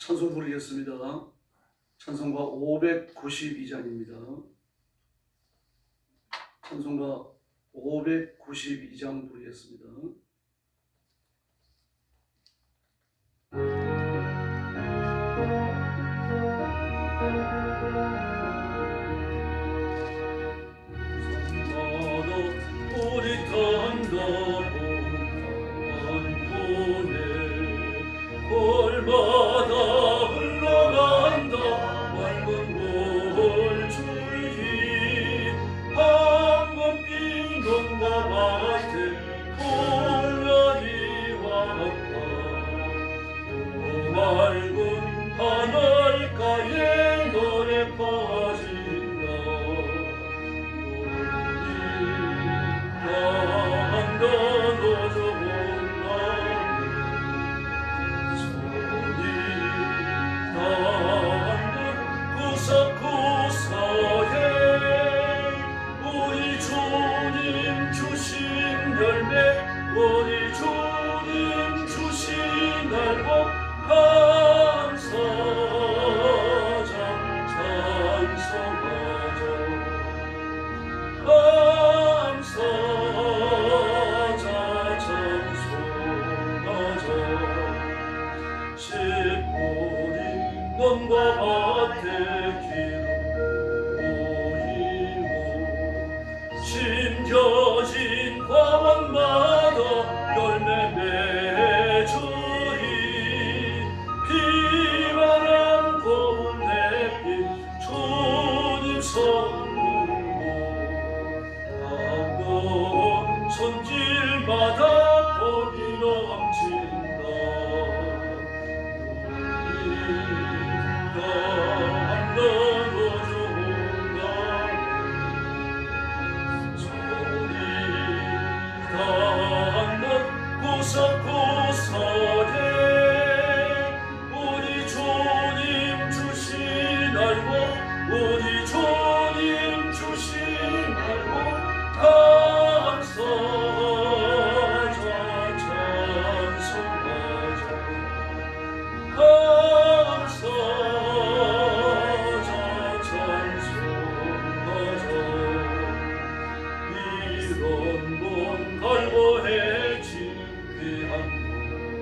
찬송 부르겠습니다. 찬송가 592장입니다. 찬송가 592장 부르겠습니다. 우리 골마다 흘러간다 맑은 물줄기 황금 빈동과 밭에 돌날이 왔다 또 맑은 하늘가에 노래 퍼진다 노래한다 너저 우리 주님 주신 날복 감사자 찬송하자 감사자 찬송하자 시포린 논과 밭에 기름 보이고 심겨진 과원마다 열매 맺으리 비바람 고운 햇빛 주님 선물로 가까운 손길마다 복이 넘친다 구석구석에 우리 주님 주신 날복 우리 주님 주신 날복 감사자 찬송하자 감사자 찬송하자 이런 봄 갈고해지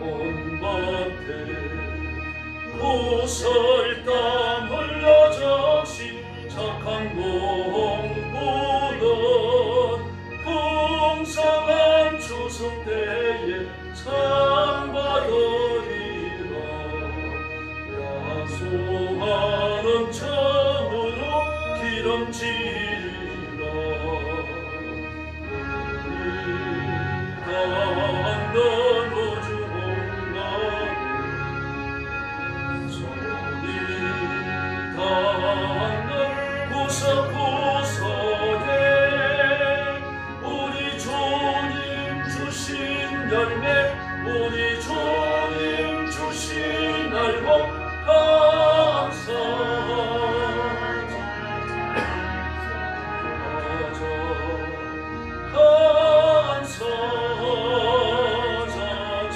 온 밭에 구설땀 흘려 적신 착한 공부는 풍성한 추수 때에 상 받으리라 야소한 은총으로 기름지리라 구석구석에 우리 주님 주신 열매 우리 주님 주신 날복 감사자 찬송하자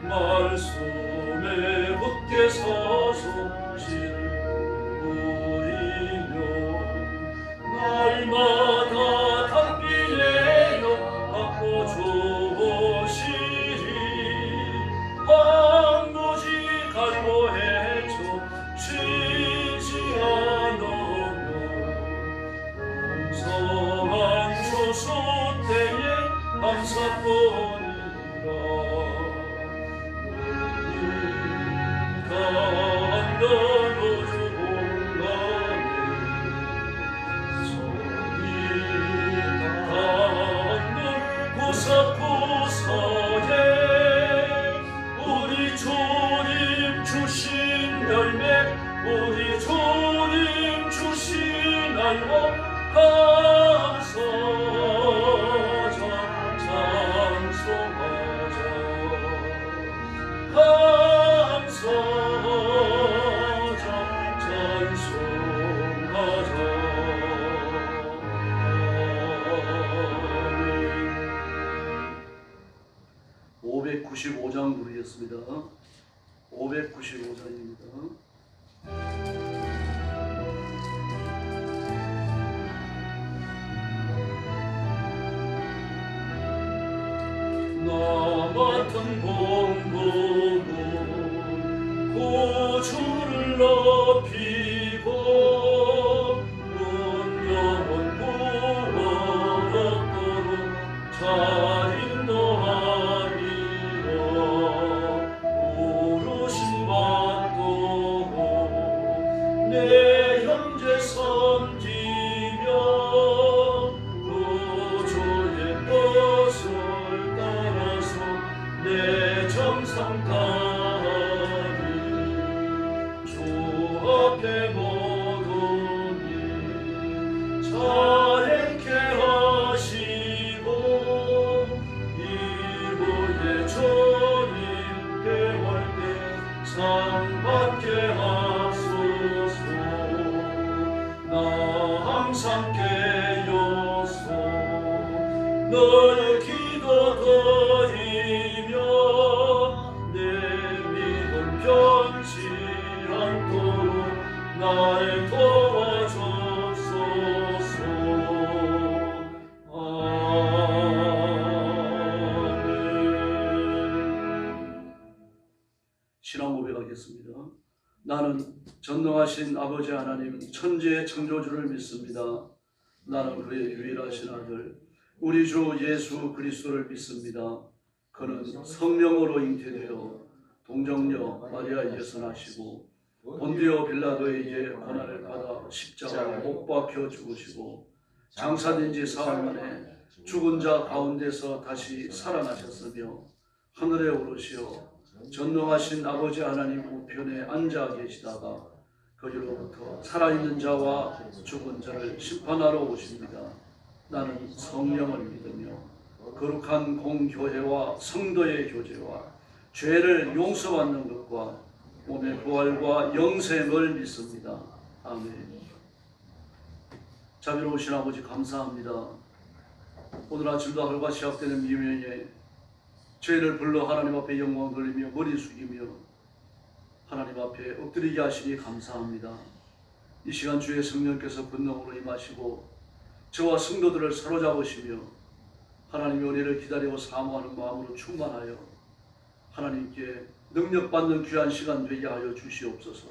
말씀에 굳게 서서 씨를 뿌리며 날마다 단비 내어 갖고 주시리 황무지 갈고해쳐 쉬지 않으며 풍성한 추수 때에 감사뿐이라 구석구석에 우리 주님 주신 열매 우리 주님 주신 날복 감사자 찬송하자 감사자 봉독하겠습니다. 595장입니다. 나 같은 공부는 고주를 높이고 눈여운 구원 얻도록 잘 인도하리라. 부르심 받도록 내 형제 섬기며 구주의 뜻을 내 정성 다하리. 주 앞에 모든 일 잘 행케 하시고 이후에 주님 배울 때 상 받게 하소서. 나 항상 깨어서 너의 기도 드리며 내 믿음 변치 않도록 날 도와주소서. 아멘. 신앙 고백하겠습니다. 나는 전능하신 아버지 하나님 천지의 창조주를 믿습니다. 나는 그의 유일하신 아들 우리 주 예수 그리스도를 믿습니다. 그는 성령으로 잉태되어 동정녀 마리아에게서 나시고 본디오 빌라도에게 고난을 받아 십자가에 못 박혀 죽으시고 장사된 지 사흘 만에 죽은 자 가운데서 다시 살아나셨으며 하늘에 오르시어 전능하신 아버지 하나님 우편에 앉아 계시다가 거기로부터 살아있는 자와 죽은 자를 심판하러 오십니다. 나는 성령을 믿으며 거룩한 공교회와 성도의 교제와 죄를 용서받는 것과 몸의 부활과 영생을 믿습니다. 아멘. 자비로우신 아버지 감사합니다. 오늘 아침도 하루가 시작되는 미명에 죄를 불러 하나님 앞에 영광 돌리며 머리 숙이며 하나님 앞에 엎드리게 하시니 감사합니다. 이 시간 주의 성령께서 권능으로 임하시고 저와 성도들을 사로잡으시며 하나님의 은혜를 기다리고 사모하는 마음으로 충만하여 하나님께 능력받는 귀한 시간 되게 하여 주시옵소서.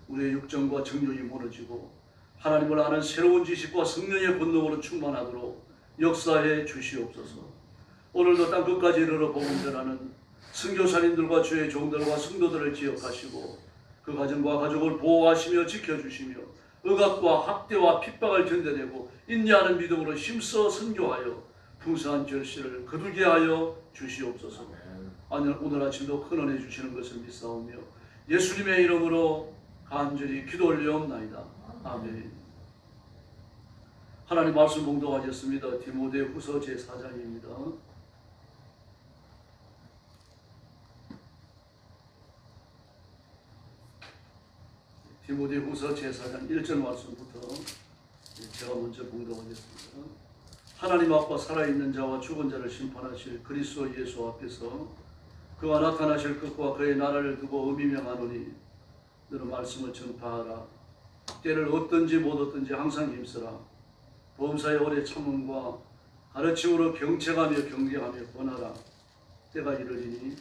우리의 육정과 정욕이 무너지고 하나님을 아는 새로운 지식과 성령의 권능으로 충만하도록 역사해 주시옵소서. 오늘도 땅끝까지 이르러 복음 전하는 선교사님들과 주의 종들과 성도들을 기억하시고 그 가정과 가족을 보호하시며 지켜주시며 억압과 학대와 핍박을 견뎌내고 인내하는 믿음으로 힘써 선교하여 풍성한 결실을 거두게 하여 주시옵소서. 오늘 아침도 큰 은혜 주시는 것을 믿사오며 예수님의 이름으로 간절히 기도 올리옵나이다. 아멘. 하나님 말씀 봉독하겠습니다. 디모데후서 제4장입니다. 디모데후서 제4장 1절 말씀부터 제가 먼저 봉독하겠습니다. 하나님 앞과 살아있는 자와 죽은 자를 심판하실 그리스도 예수 앞에서 그가 나타나실 것과 그의 나라를 두고 의미명하노니 너는 말씀을 전파하라. 때를 얻든지 못 얻든지 항상 힘쓰라. 범사의 오래 참음과 가르침으로 경책하며 경계하며 권하라. 때가 이르리니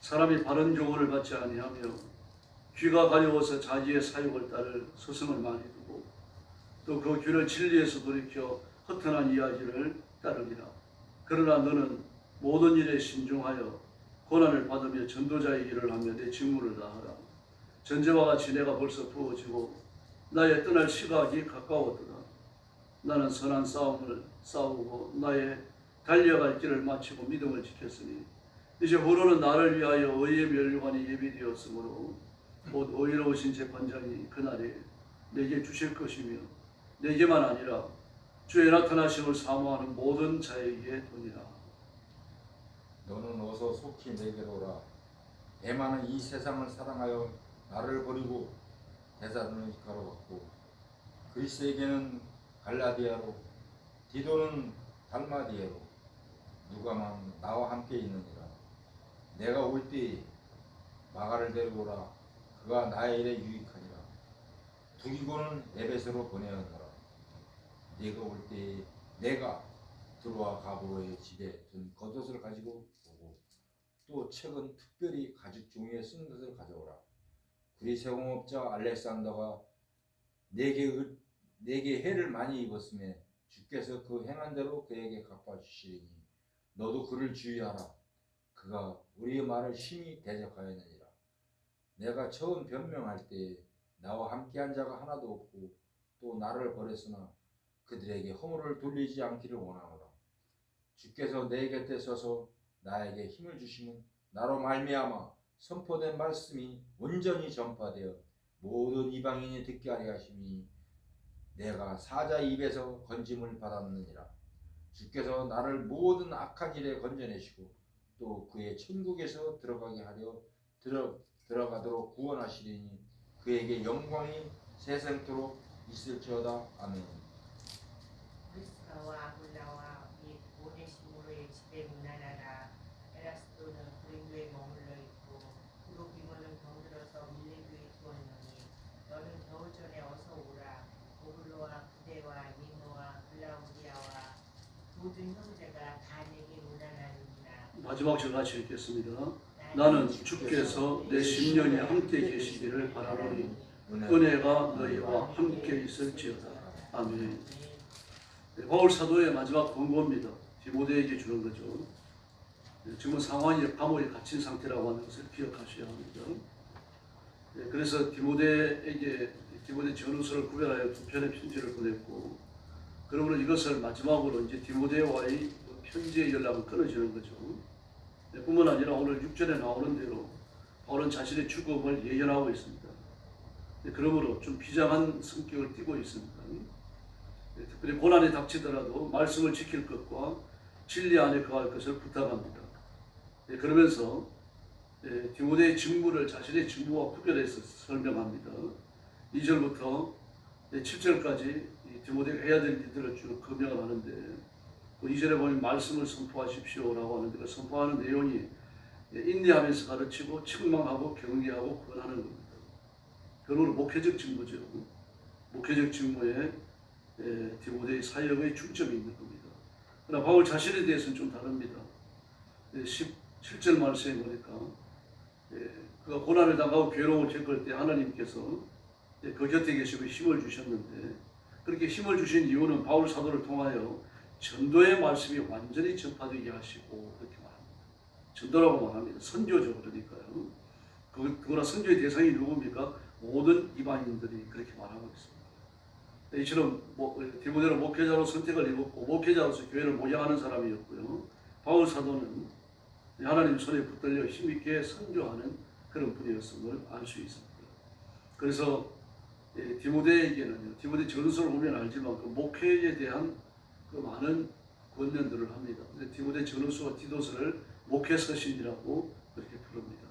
사람이 바른 교훈을 받지 아니하며 귀가 가려워서 자기의 사욕을 따를 스승을 많이 두고 또 그 귀를 진리에서 돌이켜 허탄한 이야기를 따르리라. 그러나 너는 모든 일에 신중하여 고난을 받으며 전도자의 일을 하며 내 직무를 다하라. 전제와 같이 내가 벌써 부어지고 나의 떠날 시각이 가까웠도다. 나는 선한 싸움을 싸우고 나의 달려갈 길을 마치고 믿음을 지켰으니 이제 후로는 나를 위하여 의의 멸류관이 예비되었으므로 곧 의로우신 재판장이 그날에 내게 주실 것이며 내게만 아니라 주의 나타나심을 사모하는 모든 자에게 도니라. 너는 어서 속히 내게로 오라. 대만은 이 세상을 사랑하여 나를 버리고 데살로니가로 갔고 그리스에게는 갈라디아로 디도는 달마디에로 누가만 나와 함께 있느니라. 내가 올 때 마가를 데리고 오라. 그가 나의 일에 유익하니라. 두기고는 에베소로 보내었노라. 네가 올 때 내가 들어와 가보로의 집에 든 겉옷을 가지고 오고 또 책은 특별히 가죽 종이에 쓴 것을 가져오라. 구리세공업자 알렉산더가 내게 해를 많이 입었음에 주께서 그 행한 대로 그에게 갚아주시리니 너도 그를 주의하라. 그가 우리의 말을 심히 대적하였느니라. 내가 처음 변명할 때 나와 함께한 자가 하나도 없고 또 나를 버렸으나 그들에게 허물을 돌리지 않기를 원하노라. 주께서 내 곁에 서서 나에게 힘을 주시면 나로 말미암아 선포된 말씀이 온전히 전파되어 모든 이방인이 듣게 하려 하심이 내가 사자 입에서 건짐을 받았느니라. 주께서 나를 모든 악한 일에 건져내시고 또 그의 천국에서 들어가게 하려 들어가도록 구원하시리니 그에게 영광이 세생토록 있을지어다. 아멘. 브리스가와 아굴라와 및 오네시모로의 집에 문안하라. 에라스도는 그린도에 머물러 있고 브로기모는 병들어서 밀레교에 두었노니 너는 겨울 전에 어서 오라. 오블로와 부데와 니모와 글라우디아와 모든 형제가 다 내게 문안하느니라. 마지막 저같이 읽겠습니다. 나는 주께서 내 심령에 함께 계시기를 바라노니 은혜가 너희와 함께 있을지어다. 아멘. 네, 바울 사도의 마지막 권고입니다. 디모데에게 주는 거죠. 네, 지금 상황이 감옥에 갇힌 상태라고 하는 것을 기억하셔야 합니다. 네, 그래서 디모데 전후서를 구별하여 두 편의 편지를 보냈고, 그러므로 이것을 마지막으로 이제 디모데와의 편지의 연락은 끊어지는 거죠. 네, 뿐만 아니라 오늘 6절에 나오는 대로 바울은 자신의 죽음을 예견하고 있습니다. 네, 그러므로 좀 비장한 성격을 띠고 있습니다. 네, 특별히 고난이 닥치더라도 말씀을 지킬 것과 진리 안에 거할 것을 부탁합니다. 네, 그러면서 디모데의 직무를 자신의 직무와 구별해서 설명합니다. 2절부터 7절까지 디모데가 해야 될 일들을 쭉 금명을 하는데, 그 2절에 보면 말씀을 선포하십시오라고 하는데, 그 선포하는 내용이 인내하면서 가르치고 책망하고 격려하고 권하는 겁니다. 그러므로 목회적 직무죠. 목회적 직무에 디모데의 사역의 중점이 있는 겁니다. 그러나 바울 자신에 대해서는 좀 다릅니다. 17절 말씀에 보니까 그가 고난을 당하고 괴로움을 겪을 때 하나님께서 그 곁에 계시고 힘을 주셨는데, 그렇게 힘을 주신 이유는 바울 사도를 통하여 전도의 말씀이 완전히 전파되게 하시고, 그렇게 말합니다. 전도라고 말합니다. 선교죠. 그러니까요. 그러나 선교의 대상이 누굽니까? 모든 이방인들이 그렇게 말하고 있습니다. 이처럼 디모데는 목회자로 선택을 입었고 목회자로서 교회를 모양하는 사람이었고요. 바울 사도는 하나님 손에 붙들려 힘있게 선교하는 그런 분이었음을 알 수 있습니다. 그래서 디모데에게는요, 디모데 전서를 보면 알지만 그 목회에 대한 그 많은 권면들을 합니다. 디모데 전서와 디도서를 목회 서신이라고 그렇게 부릅니다.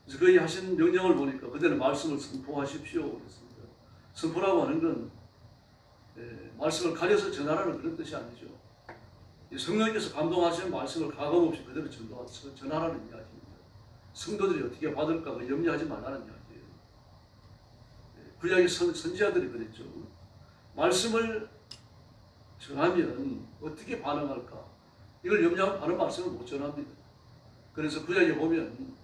그래서 그의 하신 명령을 보니까 그대는 말씀을 선포하십시오 그랬습니다. 선포라고 하는 건 말씀을 가려서 전하라는 그런 뜻이 아니죠. 성령께서 감동하시는 말씀을 가감없이 그대로 전하라는 이야기입니다. 성도들이 어떻게 받을까 염려하지 말라는 이야기예요. 구약의 선지자들이 그랬죠. 말씀을 전하면 어떻게 반응할까? 이걸 염려하면 바른 말씀을 못 전합니다. 그래서 구약에 보면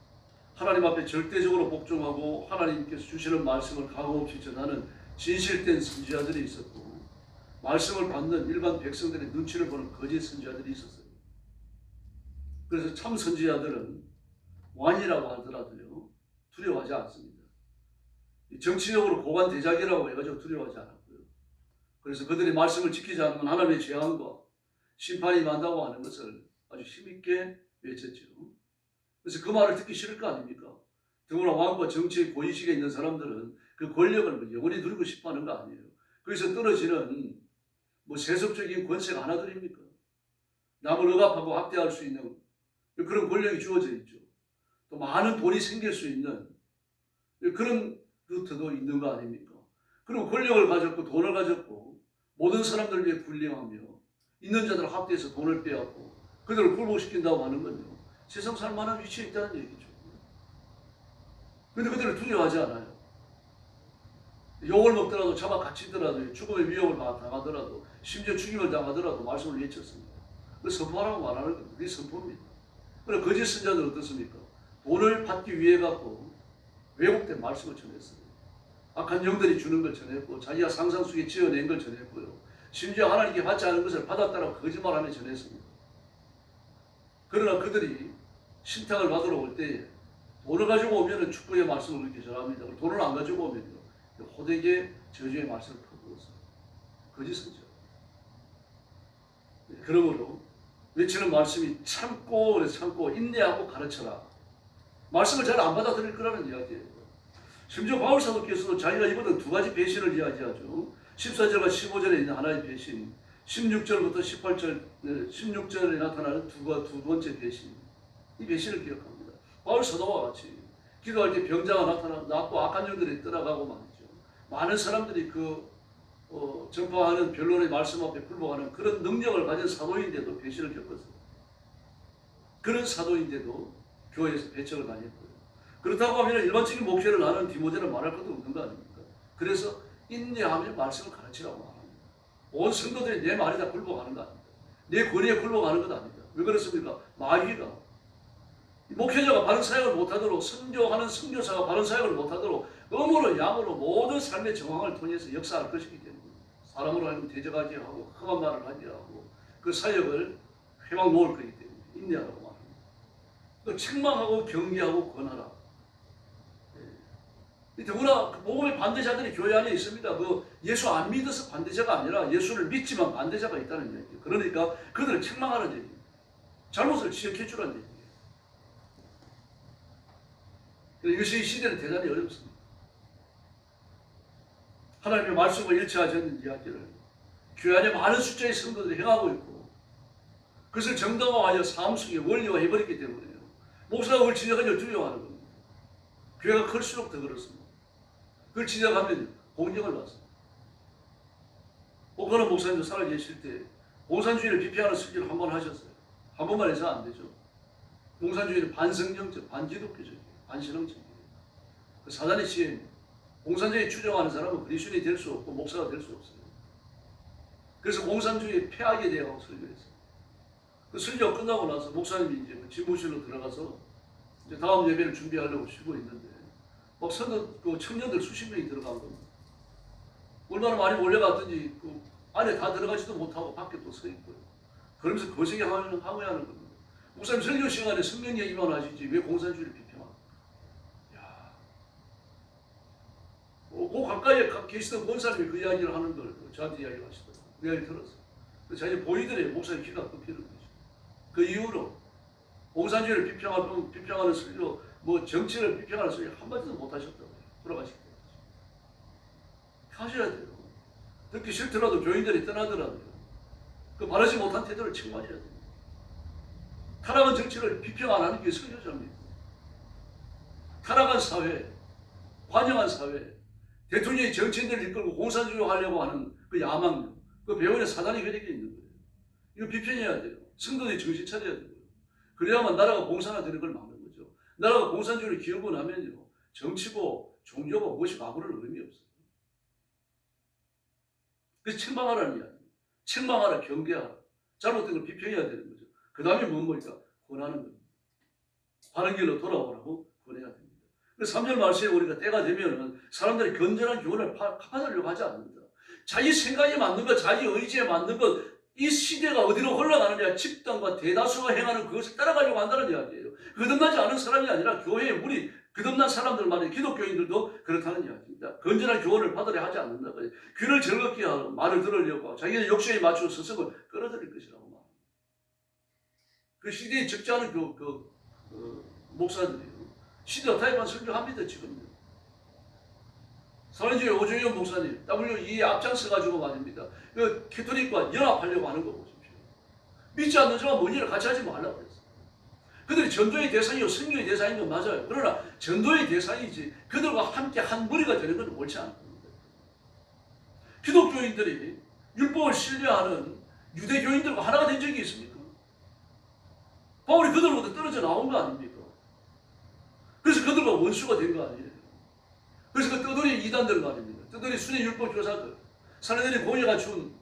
하나님 앞에 절대적으로 복종하고 하나님께서 주시는 말씀을 가감없이 전하는 진실된 선지자들이 있었고, 말씀을 받는 일반 백성들의 눈치를 보는 거짓 선지자들이 있었어요. 그래서 참 선지자들은 왕이라고 하더라도요 두려워하지 않습니다. 정치적으로 고관 대작이라고 해가지고 두려워하지 않았고요. 그래서 그들이 말씀을 지키지 않으면 하나님의 재앙과 심판이 임한다고 하는 것을 아주 힘있게 외쳤죠. 그래서 그 말을 듣기 싫을 거 아닙니까? 더구나 왕과 정치의 고위직에 있는 사람들은 그 권력을 영원히 누리고 싶어 하는 거 아니에요. 거기서 떨어지는 세속적인 권세가 하나들입니까? 남을 억압하고 학대할 수 있는 그런 권력이 주어져 있죠. 또 많은 돈이 생길 수 있는 그런 루트도 있는 거 아닙니까? 그리고 권력을 가졌고 돈을 가졌고 모든 사람들 위해 군림하며 있는 자들을 학대해서 돈을 빼앗고 그들을 굴복시킨다고 하는 건요, 세상 살만한 위치에 있다는 얘기죠. 근데 그들은 두려워하지 않아요. 욕을 먹더라도 잡아 갇히더라도 죽음의 위협을 당하더라도 심지어 죽임을 당하더라도 말씀을 외쳤습니다. 그 선포하라고 말하는 겁니다. 그게 선포입니다. 그럼 거짓 선자들은 어떻습니까? 돈을 받기 위해 갖고 왜곡된 말씀을 전했어요. 악한 영들이 주는 걸 전했고 자기가 상상 속에 지어낸 걸 전했고요. 심지어 하나님께 받지 않은 것을 받았다라고 거짓말하며 전했습니다. 그러나 그들이 신탁을 받으러 올 때에 돈을 가지고 오면 축복의 말씀을 그렇게 전합니다. 돈을 안 가지고 오면요 호되게 저주의 말씀을 퍼부었어요. 거짓 선자. 그러므로 외치는 말씀이 참고 인내하고 가르쳐라. 말씀을 잘 안 받아들일 거라는 이야기예요. 심지어 바울 사도께서도 자기가 입었던 두 가지 배신을 이야기하죠. 14절과 15절에 있는 하나의 배신, 16절부터 16절에 나타나는 두 번째 배신. 이 배신을 기억합니다. 바울 사도와 같이 기도할 때 병자가 나타나고 악한 영들이 떠나가고 말이죠. 많은 사람들이 전파하는 변론의 말씀 앞에 굴복하는 그런 능력을 가진 사도인데도 배신을 겪었어요. 그런 사도인데도 교회에서 배척을 당했고요. 그렇다고 하면 일반적인 목회를 하는 디모데는 말할 것도 없는 거 아닙니까? 그래서 인내하며 말씀을 가르치라고 말합니다. 온 성도들이 내 말에 다 굴복하는 거 아닙니다. 내 권위에 굴복하는 것 아닙니다. 왜 그렇습니까? 마귀가 목회자가 바른 사역을 못하도록 선교하는 선교사가 바른 사역을 못하도록 음으로 양으로 모든 삶의 정황을 통해서 역사할 것이기 때문에 사람으로 하여금 대적하게 하고 험한 말을 하게 하고 그 사역을 회막 놓을 거기 때문에 인내하라고 말합니다. 또 책망하고 경계하고 권하라. 더구나 복음의 반대자들이 교회 안에 있습니다. 예수 안 믿어서 반대자가 아니라 예수를 믿지만 반대자가 있다는 얘기예요. 그러니까 그들을 책망하는 얘기입니다. 잘못을 지적해 주라는 얘기예요. 이것이 이 시대는 대단히 어렵습니다. 하나님의 말씀과 일치하지 않는 이야기를 교회 안에 많은 숫자의 성도들이 행하고 있고 그것을 정당화하여 삶 속에 원리화 해버렸기 때문에요. 목사가 그걸 지적하기를 두려워하는 겁니다. 교회가 클수록 더 그렇습니다. 그걸 지적하면 공격을 받습니다. 오카노 목사님도 살아계실 때 공산주의를 비판하는 설교를 한 번 하셨어요. 한 번만 해서 안 되죠. 공산주의는 반성경적, 반기독교적이에요. 반신앙적이에요. 그 사단의 시행입니다. 공산주의에 추종하는 사람은 그리스도인이 될 수 없고 목사가 될 수 없어요. 그래서 공산주의의 폐악에 대해 설교했어요. 그 설교가 끝나고 나서 목사님이 이제 집무실로 들어가서 이제 다음 예배를 준비하려고 쉬고 있는데 막 청년들 수십 명이 들어간 겁니다. 얼마나 많이 몰려갔든지 안에 다 들어가지도 못하고 밖에 또 서 있고요. 그러면서 거세게 항의하는 겁니다. 목사님 설교 시간에 성경 얘기만 하시지 왜 공산주의를 비평합니까? 야, 그 가까이에 계시던 권사님이 그 이야기를 하는 걸 저한테 이야기를 하시더라고요. 그 이야기 들었어요. 그래서 자기 보이더래요. 목사님 귀가 끄피는 거죠. 그 이후로 공산주의를 비평하는 설교, 정치를 비평하는 설교 한마디도 못 하셨다고요. 돌아가시기 때문에. 하셔야 돼요. 듣기 싫더라도 교인들이 떠나더라도요. 그 바르지 못한 태도를 책망해야 됩니다. 타락한 정치를 비평 안 하는 게 설교자입니다. 타락한 사회, 관영한 사회, 대통령이 정치인들을 이끌고 공산주의 하려고 하는 그 야망, 그 배후에 사단이 회적해 있는 거예요. 이거 비평해야 돼요. 성도들이 정신 차려야 되고요. 그래야만 나라가 공산화되는 걸 막는 거죠. 나라가 공산주의를 기업을 하면요. 정치고 종교고 무엇이 아무런 의미 없어요. 그래서 책망하라는 이야기입니다. 책망하라, 경계하라. 잘못된 걸 비평해야 되는 거죠. 그 다음에 뭡니까? 권하는 겁니다. 바른 길로 돌아오라고 권해야 됩니다. 그래서 3절 말씀에 우리가 때가 되면은 사람들이 건전한 교훈을 받아들려고 하지 않는다. 자기 생각에 맞는 것, 자기 의지에 맞는 것, 이 시대가 어디로 흘러가느냐, 집단과 대다수가 행하는 그것을 따라가려고 한다는 이야기예요. 거듭나지 않은 사람이 아니라 교회에 우리 거듭난 사람들만이 기독교인들도 그렇다는 이야기입니다. 건전한 교훈을 받으려 하지 않는다. 귀를 즐겁게 하고 말을 들으려고 자기의 욕심에 맞추어 스승을 끌어들일 것이라고 말합니다. 그 시대에 적지 않은 목사들이요. 시대와 타협한 설교합니다. 지금요. 사랑주의 오정현 목사님 WE에 앞장서가지고 말입니다. 그 캐토릭과 연합하려고 하는 거 보십시오. 믿지 않는 자와 뭔 일을 같이 하지 말라고 그랬어요. 그들이 전도의 대상이고 선교의 대상인 건 맞아요. 그러나 전도의 대상이지 그들과 함께 한 무리가 되는 건 옳지 않은 겁니다. 기독교인들이 율법을 신뢰하는 유대교인들과 하나가 된 적이 있습니까? 바울이 그들로부터 떨어져 나온 거 아닙니까? 그래서 그들과 원수가 된 거 아니에요. 그래서 그 떠돌이 이단들 말입니다. 떠돌이 순회 율법 교사들, 사내들이 공예가 준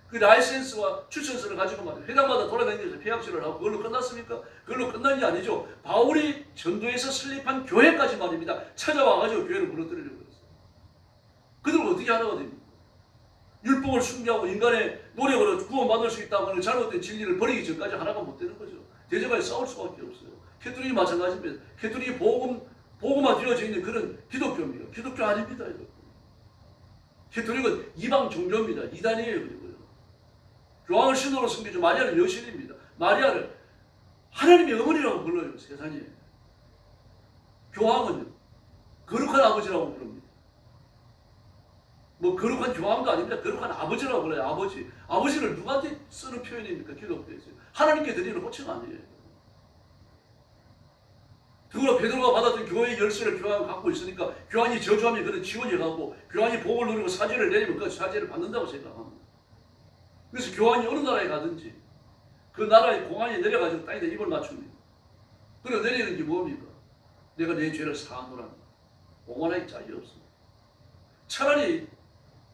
그 라이센스와 추천서를 가지고 말이에요. 회당마다 돌아다니면서 폐학질을 하고 그걸로 끝났습니까? 그걸로 끝난 게 아니죠. 바울이 전도에서 설립한 교회까지 말입니다. 찾아와가지고 교회를 무너뜨리려고 했어요. 그들은 어떻게 하나가 됩니까? 율법을 숭배하고 인간의 노력으로 구원받을 수 있다고 하는 잘못된 진리를 버리기 전까지 하나가 못 되는 거죠. 대적하여 싸울 수밖에 없어요. 캐토릭이 마찬가지입니다. 캐토릭이 복음화 되어져 있는 그런 기독교입니다. 기독교 아닙니다. 이거. 캐토릭은 이방 종교입니다. 이단이에요. 그리고요. 교황을 신으로 섬기죠. 마리아는 여신입니다. 마리아를 하나님의 어머니라고 불러요. 세상에. 교황은요. 거룩한 아버지라고 부릅니다. 뭐 거룩한 교황도 아닙니다. 거룩한 아버지라고 불러요. 아버지. 아버지를 누구한테 쓰는 표현입니까? 기독교에서. 하나님께 드리는 호칭 아니에요. 그걸로 베드로가 받았던 교회의 열쇠를 교황이 갖고 있으니까 교황이 저주하면 그런 지원이 가고 교황이 복을 누리고 사죄를 내리면 그 사죄를 받는다고 생각합니다. 그래서 교황이 어느 나라에 가든지 그 나라의 공안이 내려가지고 땅에다 입을 맞춥니다. 그리고 내리는 게 뭡니까? 내가 내 죄를 사하노라. 공안하기 짝이 없습니다. 차라리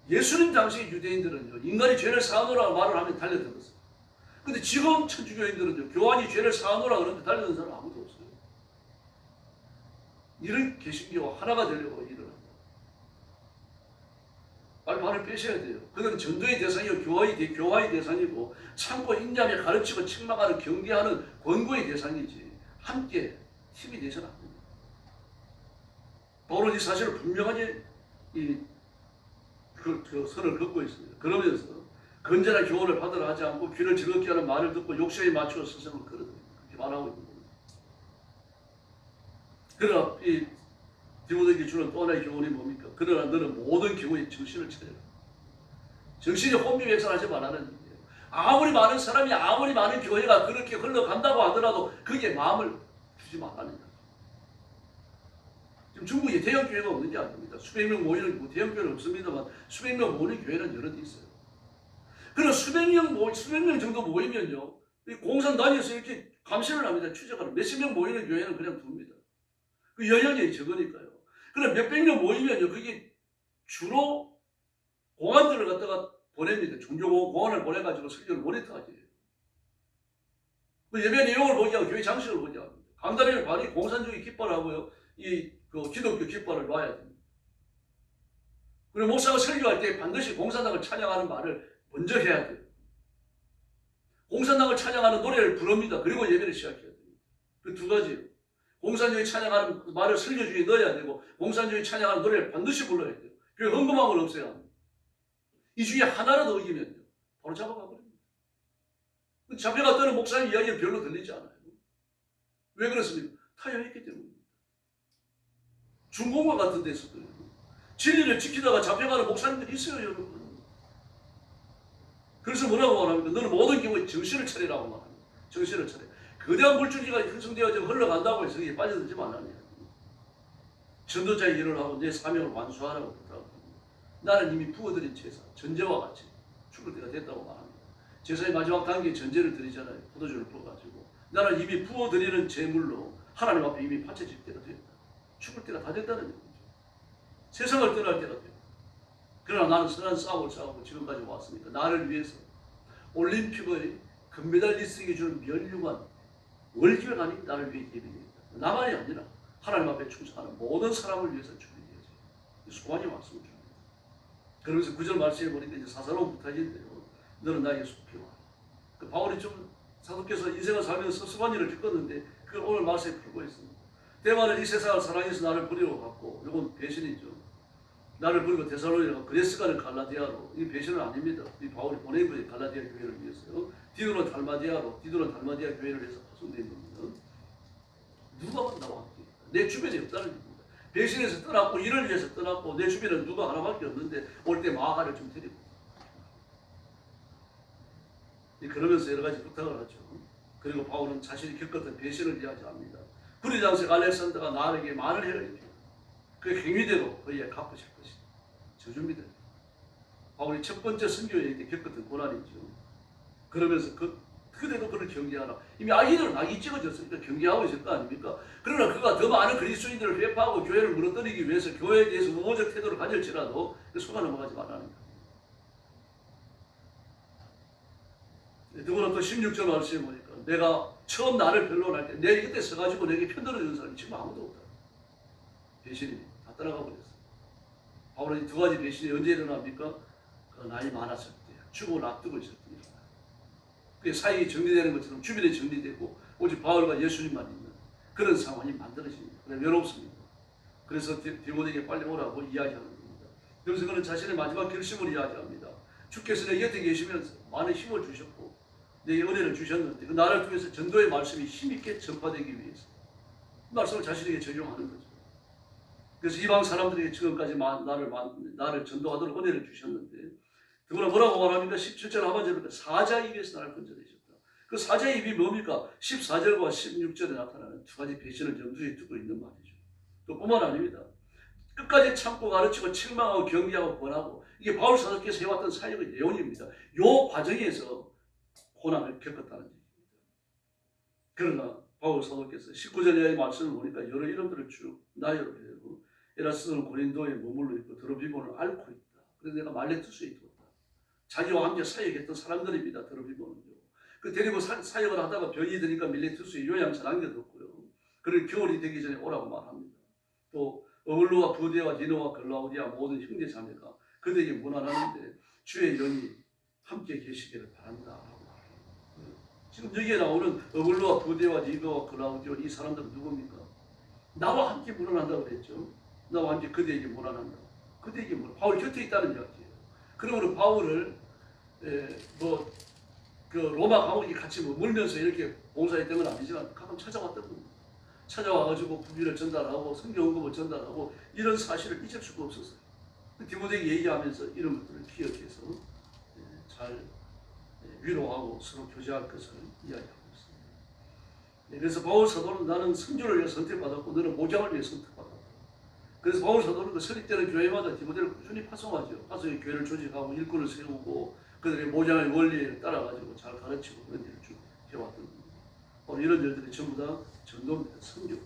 예수님 당시 유대인들은요, 인간이 죄를 사하노라고 말을 하면 달려들었어요. 근데 지금 천주교인들은요, 교황이 죄를 사하노라 그러는데 달려드는 사람 아무도 없어요. 이런 개신교와 하나가 되려고 일어납니다. 빨리 발을 빼셔야 돼요. 그들은 전도의 대상이고 교화의 대상이고 참고 인자하며 가르치고 책망하는 경계하는 권고의 대상이지 함께 힘이 되서는 안 됩니다. 바울은 이 사실을 분명하게 그 선을 긋고 있습니다. 그러면서 건전한 교훈을 받으라 하지 않고 귀를 즐겁게 하는 말을 듣고 욕심에 맞추어 스승을 끌어들입니다. 그렇게 말하고 있는 겁니다. 그러나 이 디모데에게 주는 또 하나의 교훈이 뭡니까? 그러나 너는 모든 경우에 정신을 차려라. 정신이 혼미백산하지 말라는 얘기예요. 아무리 많은 사람이 아무리 많은 교회가 그렇게 흘러간다고 하더라도 그게 마음을 주지 말라는 거죠. 지금 중국에 대형 교회가 없는 게 아닙니다. 수백 명 모이는 뭐 대형 교회는 없습니다만 수백 명 모이는 교회는 여러 데 있어요. 그럼 수백 명 정도 모이면요, 공산 단위에서 이렇게 감시를 합니다. 추적하는 몇십 명 모이는 교회는 그냥 둡니다. 그 연령이 적으니까요. 그럼 몇백 명 모이면요, 그게 주로 공안들을 갖다가 보냅니다. 종교공안을 보내가지고 설교를 모니터하지. 그 예배 내용을 보게 하고 교회 장식을 보게 합니다. 강단을 발이 공산주의 깃발을 하고요, 그 기독교 깃발을 놔야 됩니다. 그리고 목사가 설교할 때 반드시 공산당을 찬양하는 말을 먼저 해야 돼요. 공산당을 찬양하는 노래를 부릅니다. 그리고 예배를 시작해야 됩니다. 그 두 가지예요. 공산주의 찬양하는 말을 설교 중에 넣어야 되고 공산주의 찬양하는 노래를 반드시 불러야 돼요. 그리고 헌금함을 없애야 합니다. 이 중에 하나라도 어기면요, 바로 잡아가 버립니다. 잡혀갔다는 목사님 이야기는 별로 들리지 않아요. 왜 그렇습니까? 타협했기 때문입니다. 중공과 같은 데서도요, 진리를 지키다가 잡혀가는 목사님들이 있어요, 여러분. 그래서 뭐라고 말합니까? 너는 모든 경우에 정신을 차리라고 말합니다. 정신을 차려. 거대한 물줄기가 형성되어져 흘러간다고 해서 이게 빠져들지 말라는 거예요. 전도자의 일을 하고 내 사명을 완수하라고 부탁합니다. 나는 이미 부어드린 제사, 전제와 같이 죽을 때가 됐다고 말합니다. 제사의 마지막 단계에 전제를 드리잖아요. 포도주를 부어가지고. 나는 이미 부어드리는 제물로 하나님 앞에 이미 바쳐질 때가 됐다. 죽을 때가 다 됐다는 얘기죠. 세상을 떠날 때가 됐다. 그러나 나는 선한 싸움을 싸우고 지금까지 왔으니까 나를 위해서 올림픽의 금메달리스트에게 주는 면류관 월기가 아닌 나를 위해 예비되었다. 나만이 아니라 하나님 앞에 충성하는 모든 사람을 위해서 준비되었어요. 소망의 말씀을 줍니다. 그러면서 9절 말씀해 보니까 이제 사사로운 부탁인데요. 너는 나에게 속해와. 그 바울이 좀 사도께서 인생을 살면서 섭섭한 일을 겪었는데 그걸 오늘 말씀에 풀고 있습니다. 대만은 이 세상을 사랑해서 나를 버리고 갔고, 이건 배신이죠. 나를 버리고 데살로니가 그레스가는 갈라디아로. 이 배신은 아닙니다. 이 바울이 보내버린 갈라디아 교회를 위해서요. 디도는 달마디아로, 디도는 달마디아 교회를 해서 파송된 겁니다. 누가 나와 함께? 내 주변에 없다는 겁니다. 배신해서 떠났고 일을 위해서 떠났고 내 주변에 누가 하나밖에 없는데 올 때 마가를 좀 드리고. 그러면서 여러 가지 부탁을 하죠. 그리고 바울은 자신이 겪었던 배신을 이야기합니다. 구리장색 알렉산더가 나에게 말을 해야 그 행위대로 그에게 갚으실 것이다. 저주입니다. 바울이 첫 번째 선교에 겪었던 고난이죠. 그러면서 그 그대로 그를 경계하라. 이미 아기들은 낙이 찍어졌으니까 경계하고 있을 거 아닙니까? 그러나 그가 더 많은 그리스도인들을 회파하고 교회를 무너뜨리기 위해서 교회에 대해서 우호적 태도를 가질지라도 속아 넘어가지 말라는 거예요. 누구는 또 16절 말씀에 보니까 내가 처음 나를 변론할 때 내 곁에 서가지고 내게 편들어주는 사람이 지금 아무도 없다. 배신이 다 떠나가 버렸어. 바울은 이 두 가지 배신이 언제 일어납니까? 그 나이 많았을 때, 죽음을 앞두고 있을 때 일어나요. 그게 사역이 정리되는 것처럼 주변에 정리되고 오직 바울과 예수님만 있는 그런 상황이 만들어집니다. 외롭습니다. 그래서 디모데에게 빨리 오라고 이야기하는 겁니다. 그래서 그는 자신의 마지막 결심을 이야기합니다. 주께서 내 곁에 계시면서 많은 힘을 주셨고 내게 은혜를 주셨는데 그 나를 통해서 전도의 말씀이 힘있게 전파되기 위해서 그 말씀을 자신에게 적용하는 거죠. 그래서 이방 사람들에게 지금까지 나를 전도하도록 은혜를 주셨는데 그러나 뭐라고 말합니까? 17절 하반절에 사자 입에서 나를 건져내셨다. 그 사자의 입이 뭡니까? 14절과 16절에 나타나는 두 가지 배신을 염두에 두고 있는 말이죠. 또 뿐만 아닙니다. 끝까지 참고 가르치고 책망하고 경계하고 권하고 이게 바울 사도께서 해왔던 사역의 내용입니다. 이 과정에서 고난을 겪었다는 얘기입니다. 그러나 바울 사도께서 19절 이하의 말씀을 보니까 여러 이름들을 쭉 나열을 해요. 에라스는 고린도에 머물러 있고 드로피몬을 앓고 있다. 그래서 내가 말레투스에 뒀다. 자기와 함께 사역했던 사람들입니다. 드로피몬은요. 그 데리고 사역을 하다가 병이 드니까 밀레투스에 요양사 남겨뒀고요. 그를 겨울이 되기 전에 오라고 말합니다. 또 어글로와 부데와 니노와 글라우디아 모든 형제 자매가 그들에게 문안하는데 주의 영이 함께 계시기를 바란다. 지금 여기에 나오는 어글로와 부데와 니노와 글라우디오 이 사람들은 누굽니까? 나와 함께 문안한다고 그랬죠. 나와 함께 그대에게 문안한다. 그대에게 바울 곁에 있다는 이야기예요. 그러므로 바울을 그 로마 감옥에 같이 물면서 이렇게 봉사했던 건 아니지만 가끔 찾아왔던 겁니다. 찾아와가지고 부비를 전달하고 성경 언급을 전달하고 이런 사실을 잊을 수가 없었어요. 디모데에게 얘기하면서 이런 것들을 기억해서 잘 위로하고 서로 교제할 것을 이야기하고 있습니다. 그래서 바울 사도는 나는 성전을 위해 선택받았고 너는 목양을 위해 선택받았다. 그래서 바울 사도는 그 설립되는 교회마다 디모데를 꾸준히 파송하죠. 파송에 교회를 조직하고 일꾼을 세우고 그들의 목양의 원리를 따라가지고 잘 가르치고 그런 일을 쭉 해왔던 겁니다. 이런 일들이 전부 다 전도입니다. 성교.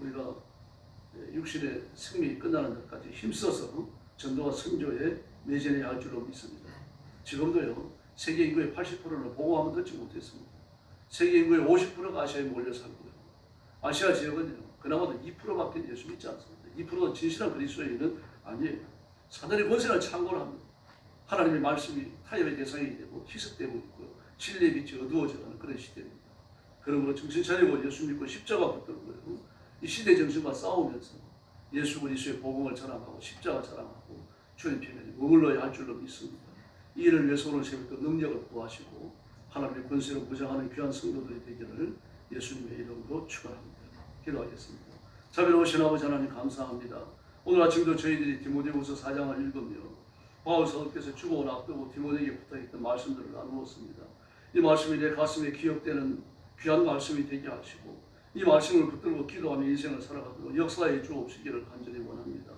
우리가 육신의 생명이 끝나는 날까지 힘써서 전도와 선교에 매진해야 할 줄로 믿습니다. 지금도요. 세계 인구의 80%는 보고하면 듣지 못했습니다. 세계 인구의 50%가 아시아에 몰려 살고요. 아시아 지역은요. 그나마도 2%밖에 예수 믿지 않습니다. 2%는 진실한 그리스도인은 아니에요. 사단의 권세를 창고를 합니다. 하나님의 말씀이 타협의 대상이 되고 희석되고 있고요. 진리의 빛이 어두워져가는 그런 시대입니다. 그러므로 정신 차리고 예수 믿고 십자가 붙들고 거예요. 이 시대 정신과 싸우면서 예수 그리스도의 복음을 전함하고 십자가 자랑하고 주님 편에 머물러야 할 줄로 믿습니다. 이 일을 위해서 오늘 새벽부터 능력을 구하시고 하나님의 권세로 무장하는 귀한 성도들이 되기를 예수님의 이름으로 축원합니다. 기도하겠습니다. 자비로우신 아버지 하나님 감사합니다. 오늘 아침도 저희들이 디모데후서 4장을 읽으며 바울 사도께서 죽어온 앞두고 디모데에게 부탁했던 말씀들을 나누었습니다. 이 말씀이 내 가슴에 기억되는 귀한 말씀이 되게 하시고 이 말씀을 붙들고 기도하며 인생을 살아가도록 역사해 주옵시기를 간절히 원합니다.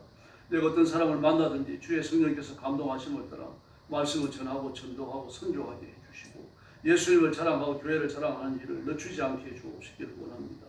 내가 어떤 사람을 만나든지 주의 성령께서 감동하심을 따라 말씀을 전하고 전도하고 선교하게 해주시고 예수님을 자랑하고 교회를 자랑하는 일을 늦추지 않게 해주옵시기를 원합니다.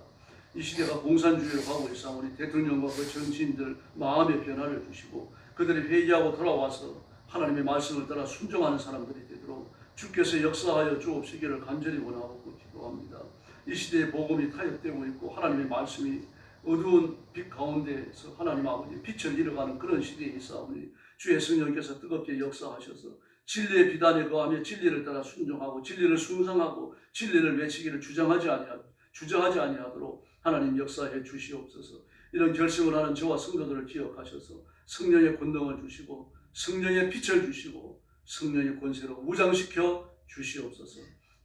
이 시대가 공산주의로 가고 있사오니 대통령과 그 정치인들 마음의 변화를 주시고 그들이 회개하고 돌아와서 하나님의 말씀을 따라 순종하는 사람들이 되도록 주께서 역사하여 주옵시기를 간절히 원하고 기도합니다. 이 시대에 복음이 타협되고 있고 하나님의 말씀이 어두운 빛 가운데에서 하나님 아버지 빛을 잃어가는 그런 시대에 있사오니 주의 성령께서 뜨겁게 역사하셔서 진리의 비단에 거하며 진리를 따라 순종하고 진리를 숭상하고 진리를 외치기를 주장하지 아니하도록 하나님 역사해 주시옵소서. 이런 결심을 하는 저와 성도들을 기억하셔서 성령의 권능을 주시고 성령의 빛을 주시고 성령의 권세로 무장시켜 주시옵소서.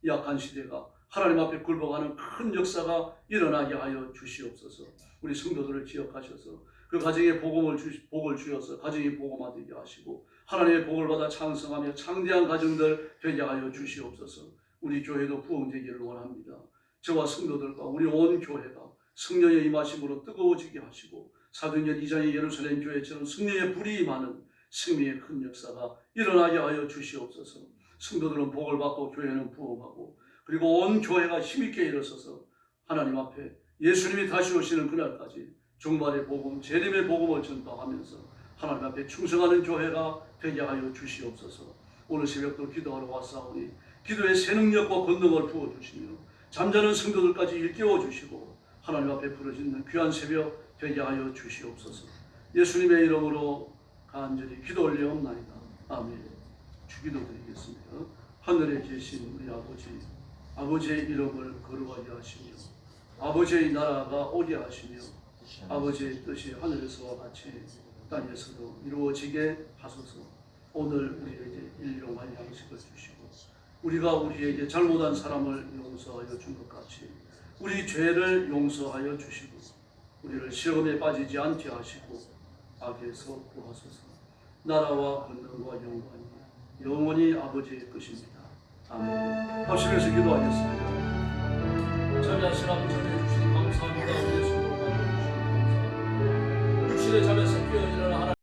약한 시대가 하나님 앞에 굴복하는 큰 역사가 일어나게 하여 주시옵소서. 우리 성도들을 기억하셔서 그 가정에 복을 주셔서 가정이 복음화되게 하시고 하나님의 복을 받아 창성하며 창대한 가정들 되게 하여 주시옵소서. 우리 교회도 부흥되기를 원합니다. 저와 성도들과 우리 온 교회가 성령의 임하심으로 뜨거워지게 하시고 사도행전 2장의 예루살렘 교회처럼 성령의 불이 임하는 생명의 큰 역사가 일어나게 하여 주시옵소서. 성도들은 복을 받고 교회는 부흥하고 그리고 온 교회가 힘있게 일어서서 하나님 앞에 예수님이 다시 오시는 그날까지 종말의 복음, 재림의 복음을 전파하면서 하나님 앞에 충성하는 교회가 되게 하여 주시옵소서. 오늘 새벽도 기도하러 왔사오니 기도의 새 능력과 권능을 부어주시며 잠자는 성도들까지 일깨워 주시고 하나님 앞에 부르짖는 귀한 새벽 되게 하여 주시옵소서. 예수님의 이름으로 간절히 기도 올려옵나이다. 아멘. 주기도 드리겠습니다. 하늘에 계신 우리 아버지, 아버지의 이름을 거룩하게 하시며 아버지의 나라가 오게 하시며 아버지의 뜻이 하늘에서와 같이 땅에서도 이루어지게 하소서. 오늘 우리에게 일용할 양식을 주시고 우리가 우리에게 잘못한 사람을 용서하여 준 것 같이 우리 죄를 용서하여 주시고 우리를 시험에 빠지지 않게 하시고 악에서 구하소서. 나라와 권능과 영광이 영원히 아버지의 것입니다. 아멘. 합심해서 기도하겠습니다. 자비하신 아버지 해주시니 감사합니다. 우리의 성도를 받아주시니 감사합니다. 육신의 잠에서 깨어 일어나 하나님